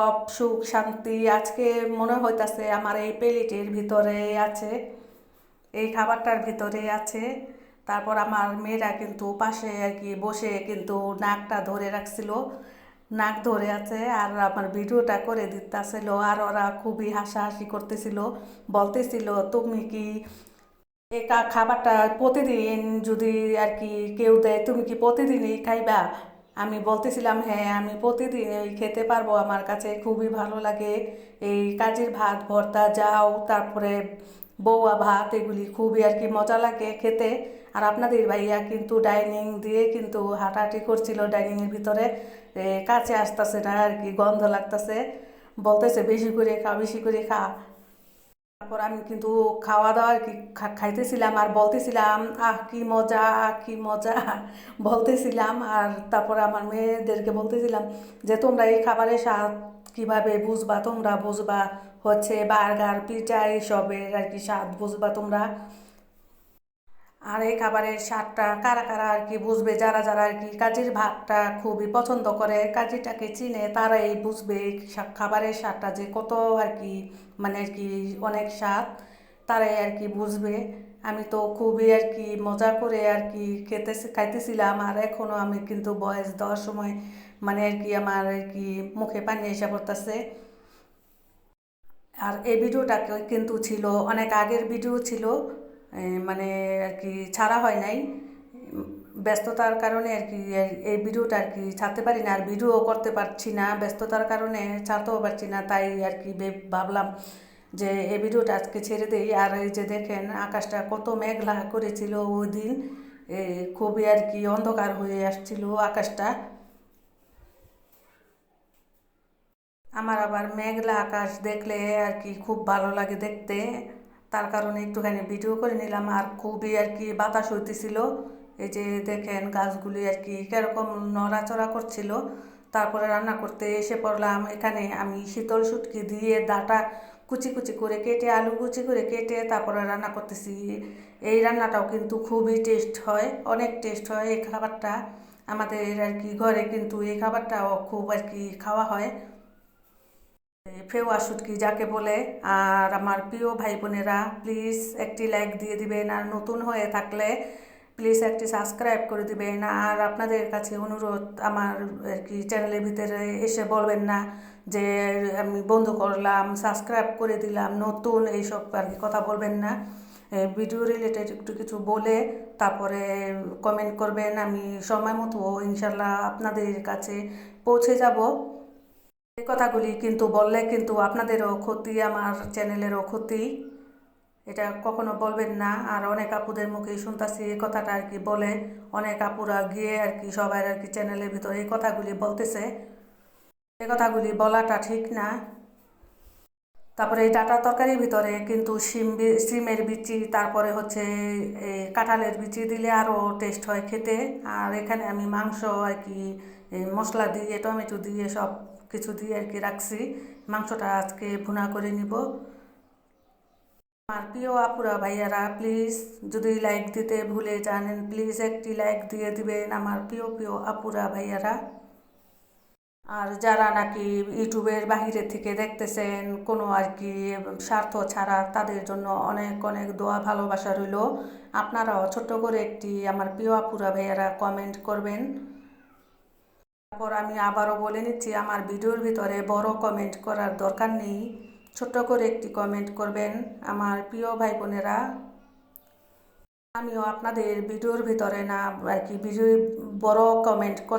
সব সুখ শান্তি আজকে মনে হইতাছে আমার এই প্লেটের ভিতরে আছে, এই খাবারটার ভিতরে আছে। তারপর আমার মেয়েরা কিন্তু পাশে আর কি বসে কিন্তু নাকটা ধরে রাখছিল, নাক ধরে আছে আর আমার ভিডিওটা করে দিতেছিল। আর ওরা খুবই হাসাহাসি করতেছিল, বলতেছিল তুমি কি এই খাবারটা প্রতিদিন যদি আর কি কেউ দেয় তুমি কি প্রতিদিনই খাইবা? আমি বলতেছিলাম হ্যাঁ আমি প্রতিদিন এই খেতে পারবো, আমার কাছে খুবই ভালো লাগে এই কাজির ভাত ভর্তা যাও, তারপরে বৌয়া ভাত, এগুলি খুবই আর কি মজা লাগে খেতে। আর আপনাদের ভাইয়া কিন্তু ডাইনিং দিয়ে কিন্তু হাঁটাহাঁটি করছিল ডাইনিংয়ের ভিতরে, কাছে আসতেছে না আর কি, গন্ধ লাগতেছে, বলতেছে বেশি করে খা বেশি করে খা। তারপর আমি কিন্তু খাওয়া দাওয়া আর কি খাইতেছিলাম আর বলতেছিলাম আহ কি মজা, কি মজা বলতেছিলাম। আর তারপর আমার মেয়েদেরকে বলতেছিলাম যে তোমরা এই খাবারের স্বাদ কিভাবে বুঝবা, তোমরা বুঝবা হচ্ছে বার্গার পিৎজা এইসবের আর কি স্বাদ বুঝবা তোমরা। আর এই খাবারের স্বাদটা কারা কারা আর কি বুঝবে, যারা যারা আর কি কাজির ভাতটা খুবই পছন্দ করে, কাজিটাকে চিনে, তারাই বুঝবে এই খাবারের স্বাদটা যে কত আর কি, মানে আর কি অনেক স্বাদ, তারাই আর কি বুঝবে। আমি তো খুবই আর কি মজা করে আর কি খাইতেছিলাম। আর এখনও আমি কিন্তু বয়স দেওয়ার সময় মানে আর কি আমার আর কি মুখে পানি এসে পড়তেছে। আর এই ভিডিওটা কিন্তু ছিল অনেক আগের ভিডিও ছিল, মানে আর কি ছাড়া হয় নাই, ব্যস্ততার কারণে আর কি এই ভিডিওটা আর কি ছাড়তে পারি না, আর ভিডিও করতে পারছি না, ব্যস্ততার কারণে ছাড়তেও পারছি না। তাই আর কি ভাবলাম যে এই ভিডিওটা আজকে ছেড়ে দেই। আর এই যে দেখেন আকাশটা কত মেঘলা করেছিল ওই দিন, খুবই আর কি অন্ধকার হয়ে আসছিল আকাশটা। আমার আবার মেঘলা আকাশ দেখলে আর কি খুব ভালো লাগে দেখতে, তার কারণে একটুখানি ভিডিও করে নিলাম। আর খুবই আর কি বাতাস হইতেছিল, এই যে দেখেন গাছগুলি আর কি কিরকম নড়াচড়া করছিল। তারপরে রান্না করতে এসে পড়লাম এখানে, আমি শীতল শুটকি দিয়ে ডাঁটা কুচি কুচি করে কেটে, আলু কুচি করে কেটে তারপরে রান্না করতেছি। এই রান্নাটাও কিন্তু খুবই টেস্ট হয়, অনেক টেস্ট হয় এই খাবারটা। আমাদের আর কি ঘরে কিন্তু এই খাবারটাও খুব আর কি খাওয়া হয়, ফেওয়া শুটকি যাকে বলে। আর আমার প্রিয় ভাই বোনেরা প্লিজ একটি লাইক দিয়ে দিবেন, আর নতুন হয়ে থাকলে প্লিজ একটি সাবস্ক্রাইব করে দিবেন। আর আপনাদের কাছে অনুরোধ, আমার আর কি চ্যানেলের ভিতরে এসে বলবেন না যে আমি বন্ধ করলাম সাবস্ক্রাইব করে দিলাম নতুন, এইসব আর কি কথা বলবেন না। ভিডিও রিলেটেড একটু কিছু বলে তারপরে কমেন্ট করবেন, আমি সময় মতো ইনশাল্লাহ আপনাদের কাছে পৌঁছে যাব। এই কথাগুলি কিন্তু বললে কিন্তু আপনাদেরও ক্ষতি, আমার চ্যানেলেরও ক্ষতি, এটা কখনো বলবেন না। আর অনেক আপুদের মুখেই শুনতাছি এই কথাটা আর কি বলে, অনেক আপুরা গিয়ে আর কি সবাই আর কি চ্যানেলের ভিতরে এই কথাগুলি বলতেছে, এই কথাগুলি বলাটা ঠিক না। তারপরে এই ডাঁটা তরকারির ভিতরে কিন্তু সিমের বিচি, তারপরে হচ্ছে কাঁঠালের বিচি দিলে আরও টেস্ট হয় খেতে। আর এখানে আমি মাংস আর কি মশলা দিয়ে টমেটো দিয়ে সব কিছু দিয়ে আর কি রাখছি, মাংসটা আজকে ভুনা করে নিব। আমার প্রিয় আপুরা ভাইয়ারা প্লিজ যদি লাইক দিতে ভুলে জানেন প্লিজ একটি লাইক দিয়ে দিবেন আমার প্রিয় প্রিয় আপুরা ভাইয়ারা। আর যারা নাকি ইউটিউবের বাহিরে থেকে দেখতেছেন কোনো আর কি স্বার্থ ছাড়া, তাদের জন্য অনেক অনেক দোয়া ভালোবাসা রইল। আপনারাও ছোট্ট করে একটি আমার প্রিয় আপুরা ভাইয়ারা কমেন্ট করবেন। তারপর আমি আবারও বলে নিচ্ছি, আমার ভিডিওর ভিতরে বড় কমেন্ট করার দরকার নেই, ছোট্ট করে একটি কমেন্ট করবেন আমার প্রিয় ভাই বোনেরা। আমিও আপনাদের ভিডিওর ভিতরে না আর কি ভিডিও বড় কমেন্ট